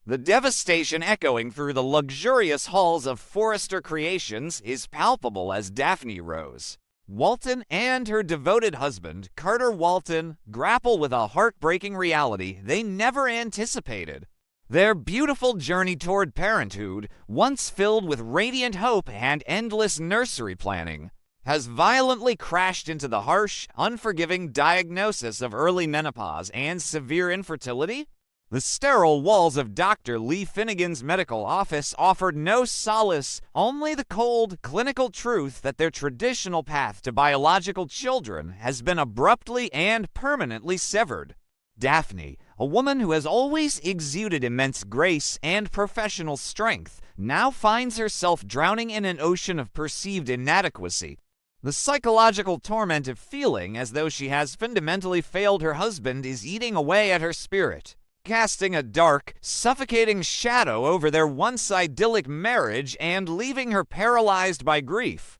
The devastation echoing through the luxurious halls of Forrester Creations is palpable as Daphne Rose Walton and her devoted husband, Carter Walton, grapple with a heartbreaking reality they never anticipated. Their beautiful journey toward parenthood, once filled with radiant hope and endless nursery planning, has violently crashed into the harsh, unforgiving diagnosis of early menopause and severe infertility. The sterile walls of Dr. Lee Finnegan's medical office offered no solace, only the cold, clinical truth that their traditional path to biological children has been abruptly and permanently severed. Daphne, a woman who has always exuded immense grace and professional strength, now finds herself drowning in an ocean of perceived inadequacy. The psychological torment of feeling as though she has fundamentally failed her husband is eating away at her spirit, casting a dark, suffocating shadow over their once idyllic marriage and leaving her paralyzed by grief.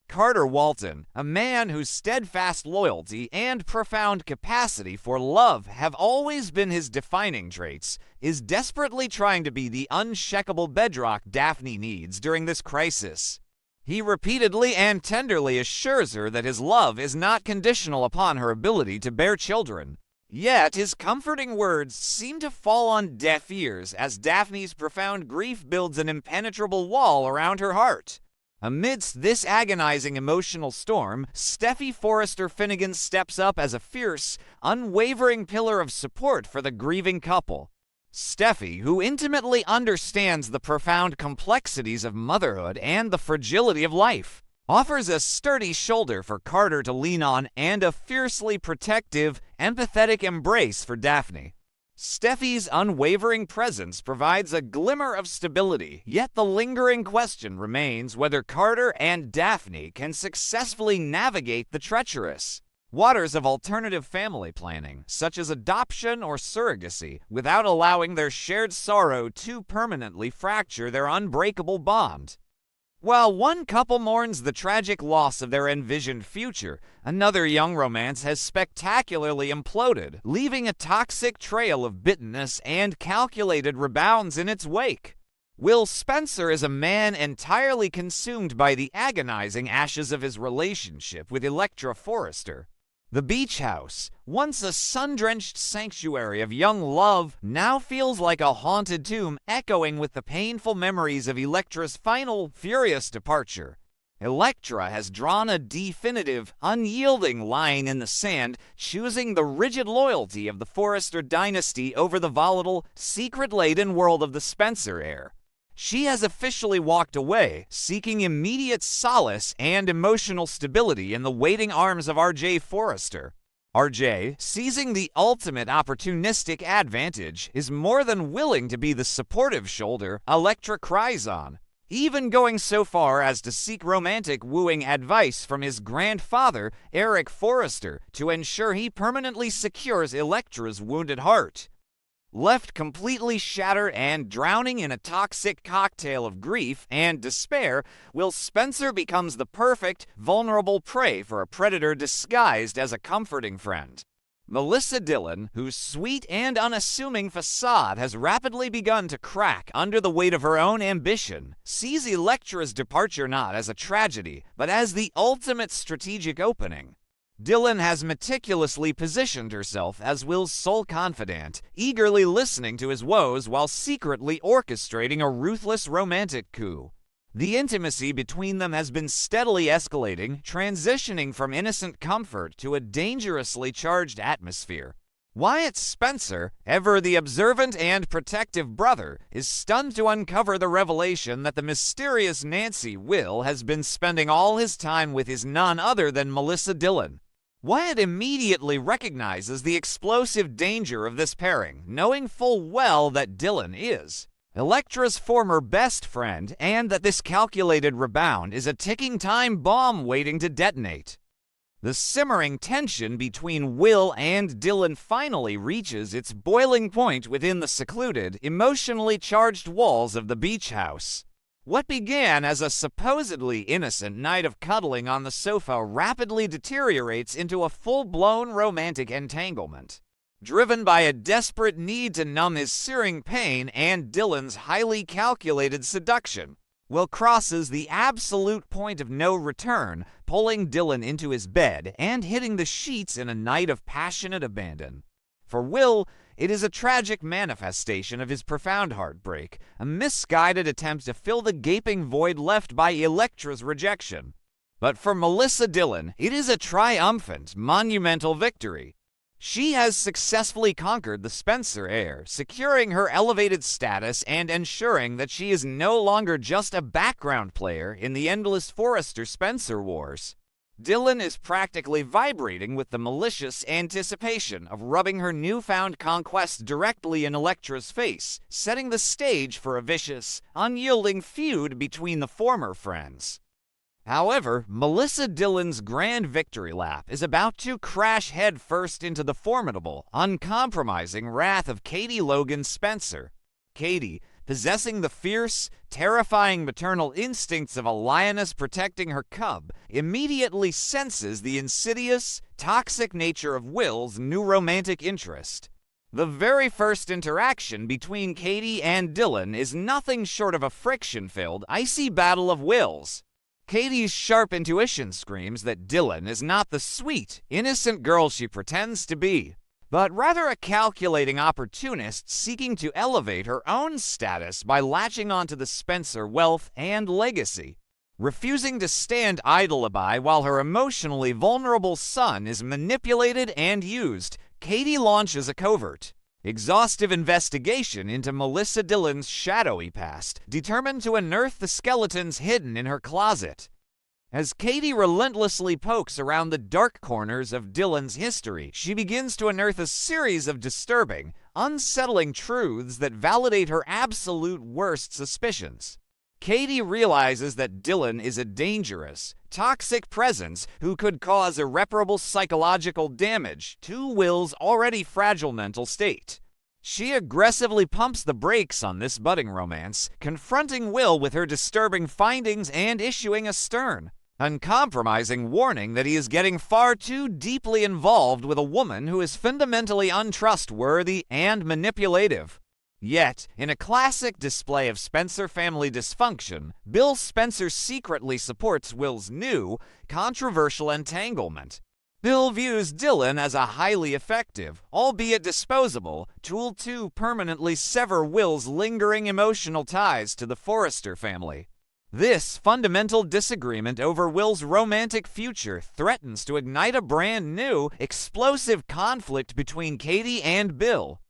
Carter Walton, a man whose steadfast loyalty and profound capacity for love have always been his defining traits, is desperately trying to be the unshakable bedrock Daphne needs during this crisis. He repeatedly and tenderly assures her that his love is not conditional upon her ability to bear children. Yet his comforting words seem to fall on deaf ears as Daphne's profound grief builds an impenetrable wall around her heart. Amidst this agonizing emotional storm, Steffy Forrester Finnegan steps up as a fierce, unwavering pillar of support for the grieving couple. Steffy, who intimately understands the profound complexities of motherhood and the fragility of life, offers a sturdy shoulder for Carter to lean on and a fiercely protective, empathetic embrace for Daphne. Steffy's unwavering presence provides a glimmer of stability, yet the lingering question remains whether Carter and Daphne can successfully navigate the treacherous waters of alternative family planning, such as adoption or surrogacy, without allowing their shared sorrow to permanently fracture their unbreakable bond. While one couple mourns the tragic loss of their envisioned future, another young romance has spectacularly imploded, leaving a toxic trail of bitterness and calculated rebounds in its wake. Will Spencer is a man entirely consumed by the agonizing ashes of his relationship with Electra Forrester. The beach house, once a sun-drenched sanctuary of young love, now feels like a haunted tomb echoing with the painful memories of Electra's final, furious departure. Electra has drawn a definitive, unyielding line in the sand, choosing the rigid loyalty of the Forrester dynasty over the volatile, secret-laden world of the Spencer heir. She has officially walked away, seeking immediate solace and emotional stability in the waiting arms of R.J. Forrester. R.J., seizing the ultimate opportunistic advantage, is more than willing to be the supportive shoulder Electra cries on, even going so far as to seek romantic wooing advice from his grandfather, Eric Forrester, to ensure he permanently secures Electra's wounded heart. Left completely shattered and drowning in a toxic cocktail of grief and despair, Will Spencer becomes the perfect, vulnerable prey for a predator disguised as a comforting friend. Melissa Dillon, whose sweet and unassuming facade has rapidly begun to crack under the weight of her own ambition, sees Electra's departure not as a tragedy, but as the ultimate strategic opening. Dillon has meticulously positioned herself as Will's sole confidant, eagerly listening to his woes while secretly orchestrating a ruthless romantic coup. The intimacy between them has been steadily escalating, transitioning from innocent comfort to a dangerously charged atmosphere. Wyatt Spencer, ever the observant and protective brother, is stunned to uncover the revelation that the mysterious Nancy Will has been spending all his time with is none other than Melissa Dillon. Wyatt immediately recognizes the explosive danger of this pairing, knowing full well that Dillon is Electra's former best friend and that this calculated rebound is a ticking time bomb waiting to detonate. The simmering tension between Will and Dillon finally reaches its boiling point within the secluded, emotionally charged walls of the beach house. What began as a supposedly innocent night of cuddling on the sofa rapidly deteriorates into a full-blown romantic entanglement. Driven by a desperate need to numb his searing pain and Dylan's highly calculated seduction, Will crosses the absolute point of no return, pulling Dylan into his bed and hitting the sheets in a night of passionate abandon. For Will, it is a tragic manifestation of his profound heartbreak, a misguided attempt to fill the gaping void left by Elektra's rejection. But for Melissa Dillon, it is a triumphant, monumental victory. She has successfully conquered the Spencer heir, securing her elevated status and ensuring that she is no longer just a background player in the endless Forrester-Spencer wars. Dillon is practically vibrating with the malicious anticipation of rubbing her newfound conquest directly in Elektra's face, setting the stage for a vicious, unyielding feud between the former friends. However, Melissa Dillon's grand victory lap is about to crash headfirst into the formidable, uncompromising wrath of Katie Logan Spencer. Katie, possessing the fierce, terrifying maternal instincts of a lioness protecting her cub, immediately senses the insidious, toxic nature of Will's new romantic interest. The very first interaction between Katie and Dillon is nothing short of a friction-filled, icy battle of wills. Katie's sharp intuition screams that Dillon is not the sweet, innocent girl she pretends to be, but rather a calculating opportunist seeking to elevate her own status by latching onto the Spencer wealth and legacy. Refusing to stand idle by while her emotionally vulnerable son is manipulated and used, Katie launches a covert, exhaustive investigation into Melissa Dillon's shadowy past, determined to unearth the skeletons hidden in her closet. As Katie relentlessly pokes around the dark corners of Dillon's history, she begins to unearth a series of disturbing, unsettling truths that validate her absolute worst suspicions. Katie realizes that Dillon is a dangerous, toxic presence who could cause irreparable psychological damage to Will's already fragile mental state. She aggressively pumps the brakes on this budding romance, confronting Will with her disturbing findings and issuing a stern, uncompromising warning that he is getting far too deeply involved with a woman who is fundamentally untrustworthy and manipulative. Yet, in a classic display of Spencer family dysfunction, Bill Spencer secretly supports Will's new, controversial entanglement. Bill views Dillon as a highly effective, albeit disposable, tool to permanently sever Will's lingering emotional ties to the Forrester family. This fundamental disagreement over Will's romantic future threatens to ignite a brand new, explosive conflict between Katie and Bill.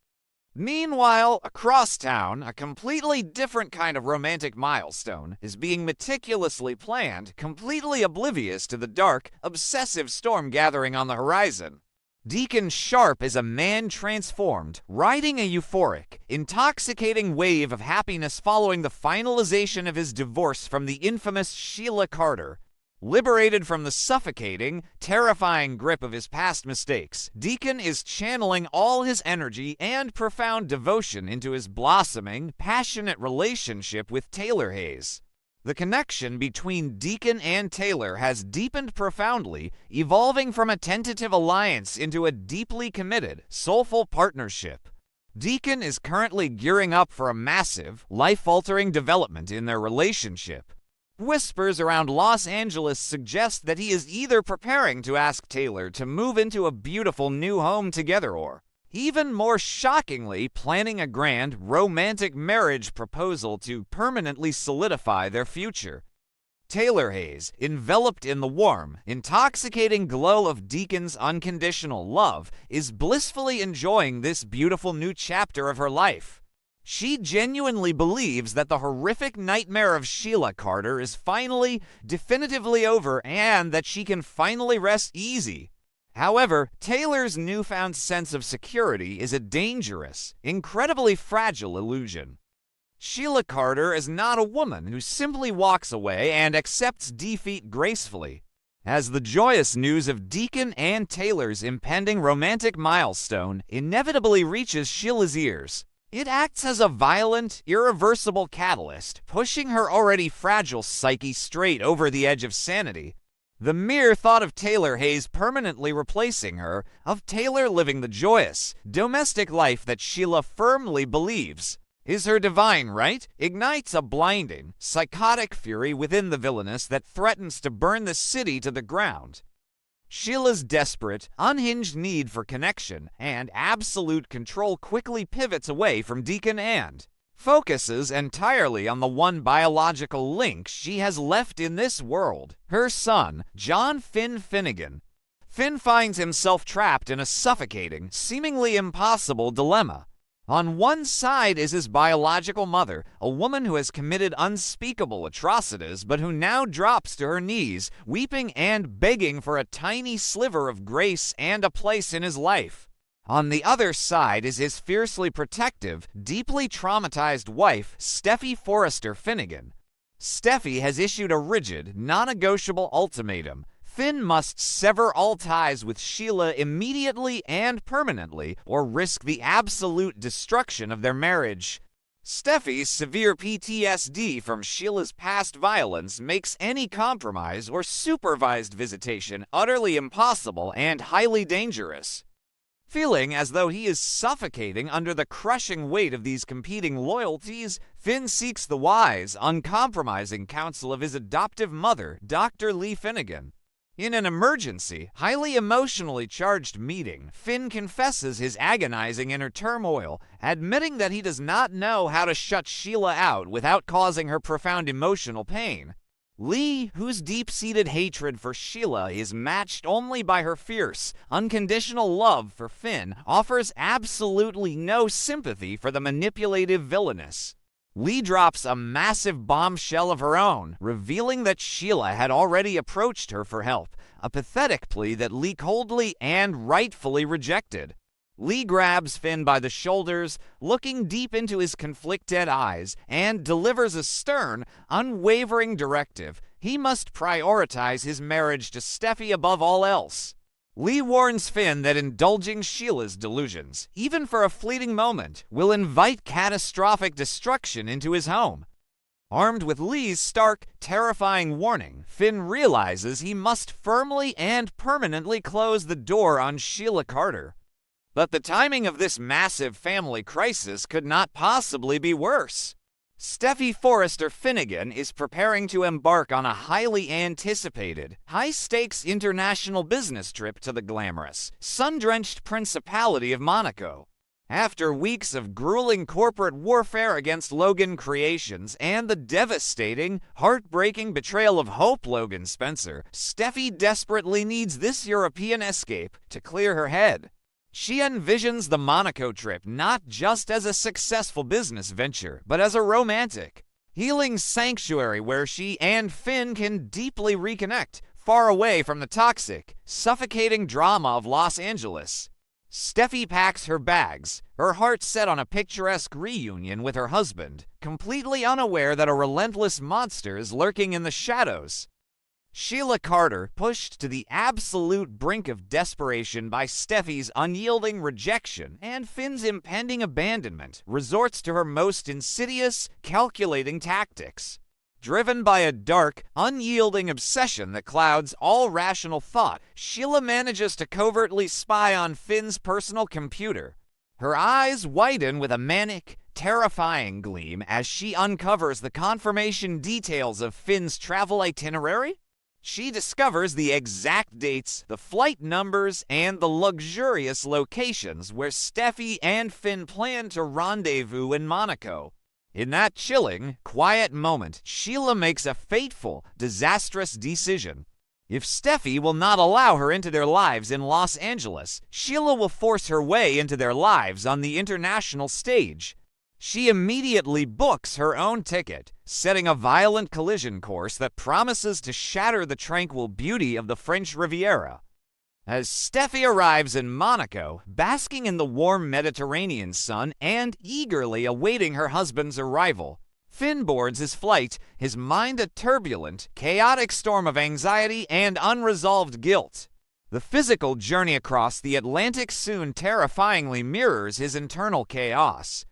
Meanwhile, across town, a completely different kind of romantic milestone is being meticulously planned, completely oblivious to the dark, obsessive storm gathering on the horizon. Deacon Sharp is a man transformed, riding a euphoric, intoxicating wave of happiness following the finalization of his divorce from the infamous Sheila Carter. Liberated from the suffocating, terrifying grip of his past mistakes, Deacon is channeling all his energy and profound devotion into his blossoming, passionate relationship with Taylor Hayes. The connection between Deacon and Taylor has deepened profoundly, evolving from a tentative alliance into a deeply committed, soulful partnership. Deacon is currently gearing up for a massive, life-altering development in their relationship. Whispers around Los Angeles suggest that he is either preparing to ask Taylor to move into a beautiful new home together or, even more shockingly, planning a grand, romantic marriage proposal to permanently solidify their future. Taylor Hayes, enveloped in the warm, intoxicating glow of Deacon's unconditional love, is blissfully enjoying this beautiful new chapter of her life. She genuinely believes that the horrific nightmare of Sheila Carter is finally, definitively over and that she can finally rest easy. However, Taylor's newfound sense of security is a dangerous, incredibly fragile illusion. Sheila Carter is not a woman who simply walks away and accepts defeat gracefully. As the joyous news of Deacon and Taylor's impending romantic milestone inevitably reaches Sheila's ears, it acts as a violent, irreversible catalyst, pushing her already fragile psyche straight over the edge of sanity. The mere thought of Taylor Hayes permanently replacing her, of Taylor living the joyous, domestic life that Sheila firmly believes is her divine right, ignites a blinding, psychotic fury within the villainess that threatens to burn the city to the ground. Sheila's desperate, unhinged need for connection and absolute control quickly pivots away from Deacon and focuses entirely on the one biological link she has left in this world, her son, John Finn Finnegan. Finn finds himself trapped in a suffocating, seemingly impossible dilemma. On one side is his biological mother, a woman who has committed unspeakable atrocities, but who now drops to her knees, weeping and begging for a tiny sliver of grace and a place in his life. On the other side is his fiercely protective, deeply traumatized wife, Steffy Forrester Finnegan. Steffy has issued a rigid, non-negotiable ultimatum. Finn must sever all ties with Sheila immediately and permanently, or risk the absolute destruction of their marriage. Steffy's severe PTSD from Sheila's past violence makes any compromise or supervised visitation utterly impossible and highly dangerous. Feeling as though he is suffocating under the crushing weight of these competing loyalties, Finn seeks the wise, uncompromising counsel of his adoptive mother, Dr. Lee Finnegan. In an emergency, highly emotionally charged meeting, Finn confesses his agonizing inner turmoil, admitting that he does not know how to shut Sheila out without causing her profound emotional pain. Lee, whose deep-seated hatred for Sheila is matched only by her fierce, unconditional love for Finn, offers absolutely no sympathy for the manipulative villainess. Lee drops a massive bombshell of her own, revealing that Sheila had already approached her for help, a pathetic plea that Lee coldly and rightfully rejected. Lee grabs Finn by the shoulders, looking deep into his conflicted eyes, and delivers a stern, unwavering directive. He must prioritize his marriage to Steffy above all else. Lee warns Finn that indulging Sheila's delusions, even for a fleeting moment, will invite catastrophic destruction into his home. Armed with Lee's stark, terrifying warning, Finn realizes he must firmly and permanently close the door on Sheila Carter. But the timing of this massive family crisis could not possibly be worse. Steffy Forrester Finnegan is preparing to embark on a highly anticipated, high-stakes international business trip to the glamorous, sun-drenched Principality of Monaco. After weeks of grueling corporate warfare against Logan Creations and the devastating, heartbreaking betrayal of Hope Logan Spencer, Steffy desperately needs this European escape to clear her head. She envisions the Monaco trip not just as a successful business venture, but as a romantic, healing sanctuary where she and Finn can deeply reconnect, far away from the toxic, suffocating drama of Los Angeles. Steffy packs her bags, her heart set on a picturesque reunion with her husband, completely unaware that a relentless monster is lurking in the shadows. Sheila Carter, pushed to the absolute brink of desperation by Steffy's unyielding rejection and Finn's impending abandonment, resorts to her most insidious, calculating tactics. Driven by a dark, unyielding obsession that clouds all rational thought, Sheila manages to covertly spy on Finn's personal computer. Her eyes widen with a manic, terrifying gleam as she uncovers the confirmation details of Finn's travel itinerary. She discovers the exact dates, the flight numbers, and the luxurious locations where Steffy and Finn plan to rendezvous in Monaco. In that chilling, quiet moment, Sheila makes a fateful, disastrous decision. If Steffy will not allow her into their lives in Los Angeles, Sheila will force her way into their lives on the international stage. She immediately books her own ticket, setting a violent collision course that promises to shatter the tranquil beauty of the French Riviera. As Steffy arrives in Monaco, basking in the warm Mediterranean sun and eagerly awaiting her husband's arrival, Finn boards his flight, his mind a turbulent, chaotic storm of anxiety and unresolved guilt. The physical journey across the Atlantic soon terrifyingly mirrors his internal chaos.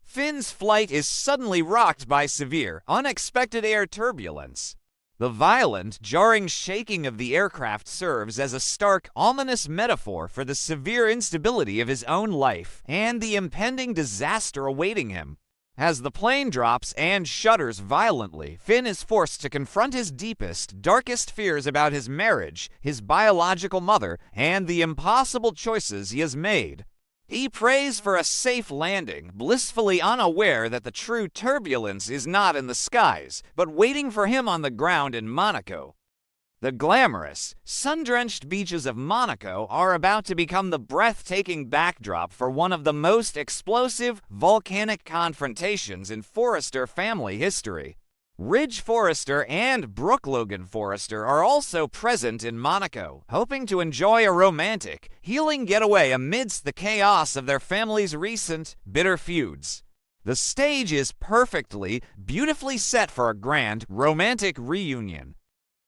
Finn's flight is suddenly rocked by severe, unexpected air turbulence. The violent, jarring shaking of the aircraft serves as a stark, ominous metaphor for the severe instability of his own life and the impending disaster awaiting him. As the plane drops and shudders violently, Finn is forced to confront his deepest, darkest fears about his marriage, his biological mother, and the impossible choices he has made. He prays for a safe landing, blissfully unaware that the true turbulence is not in the skies, but waiting for him on the ground in Monaco. The glamorous, sun-drenched beaches of Monaco are about to become the breathtaking backdrop for one of the most explosive volcanic confrontations in Forrester family history. Ridge Forrester and Brooke Logan Forrester are also present in Monaco, hoping to enjoy a romantic, healing getaway amidst the chaos of their family's recent, bitter feuds. The stage is perfectly, beautifully set for a grand, romantic reunion.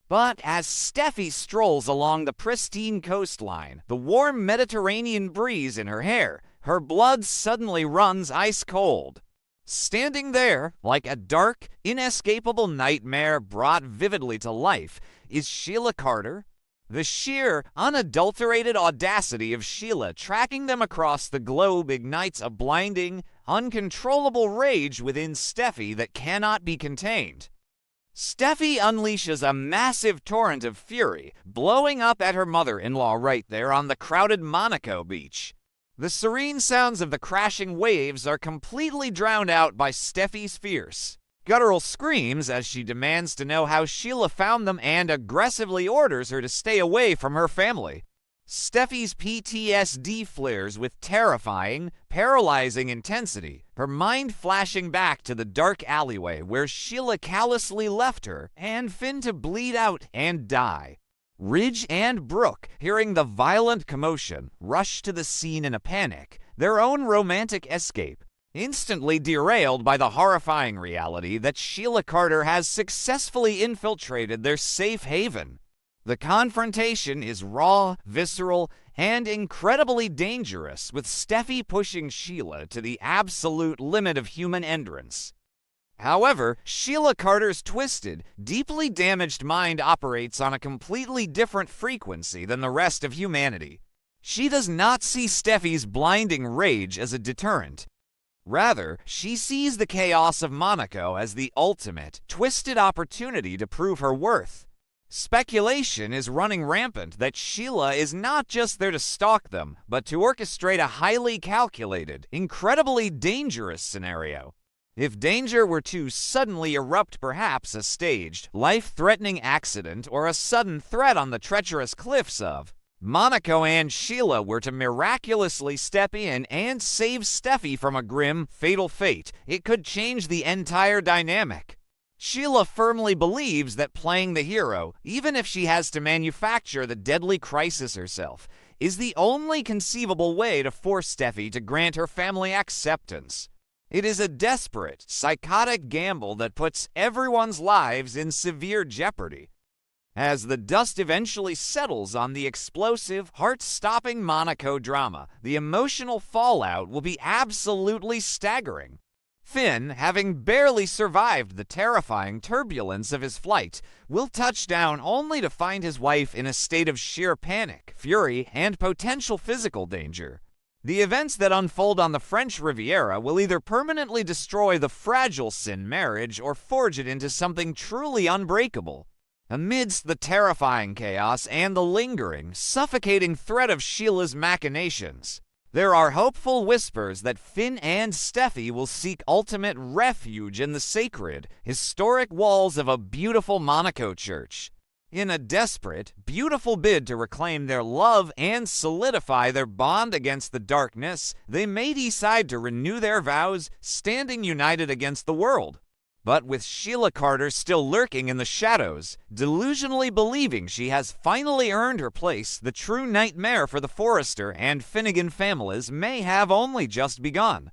But as Steffy strolls along the pristine coastline, the warm Mediterranean breeze in her hair, her blood suddenly runs ice cold. Standing there, like a dark, inescapable nightmare brought vividly to life, is Sheila Carter. The sheer, unadulterated audacity of Sheila tracking them across the globe ignites a blinding, uncontrollable rage within Steffy that cannot be contained. Steffy unleashes a massive torrent of fury, blowing up at her mother-in-law right there on the crowded Monaco beach. The serene sounds of the crashing waves are completely drowned out by Steffy's fierce, guttural screams as she demands to know how Sheila found them and aggressively orders her to stay away from her family. Steffy's PTSD flares with terrifying, paralyzing intensity, her mind flashing back to the dark alleyway where Sheila callously left her and Finn to bleed out and die. Ridge and Brooke, hearing the violent commotion, rush to the scene in a panic, their own romantic escape, instantly derailed by the horrifying reality that Sheila Carter has successfully infiltrated their safe haven. The confrontation is raw, visceral, and incredibly dangerous, with Steffy pushing Sheila to the absolute limit of human endurance. However, Sheila Carter's twisted, deeply damaged mind operates on a completely different frequency than the rest of humanity. She does not see Steffy's blinding rage as a deterrent. Rather, she sees the chaos of Monaco as the ultimate, twisted opportunity to prove her worth. Speculation is running rampant that Sheila is not just there to stalk them, but to orchestrate a highly calculated, incredibly dangerous scenario. If danger were to suddenly erupt, perhaps a staged, life-threatening accident or a sudden threat on the treacherous cliffs of Monaco, and Sheila were to miraculously step in and save Steffy from a grim, fatal fate, it could change the entire dynamic. Sheila firmly believes that playing the hero, even if she has to manufacture the deadly crisis herself, is the only conceivable way to force Steffy to grant her family acceptance. It is a desperate, psychotic gamble that puts everyone's lives in severe jeopardy. As the dust eventually settles on the explosive, heart-stopping Monaco drama, the emotional fallout will be absolutely staggering. Finn, having barely survived the terrifying turbulence of his flight, will touch down only to find his wife in a state of sheer panic, fury, and potential physical danger. The events that unfold on the French Riviera will either permanently destroy the fragile Sin marriage or forge it into something truly unbreakable. Amidst the terrifying chaos and the lingering, suffocating threat of Sheila's machinations, there are hopeful whispers that Finn and Steffy will seek ultimate refuge in the sacred, historic walls of a beautiful Monaco church. In a desperate, beautiful bid to reclaim their love and solidify their bond against the darkness, they may decide to renew their vows, standing united against the world. But with Sheila Carter still lurking in the shadows, delusionally believing she has finally earned her place, the true nightmare for the Forrester and Finnegan families may have only just begun.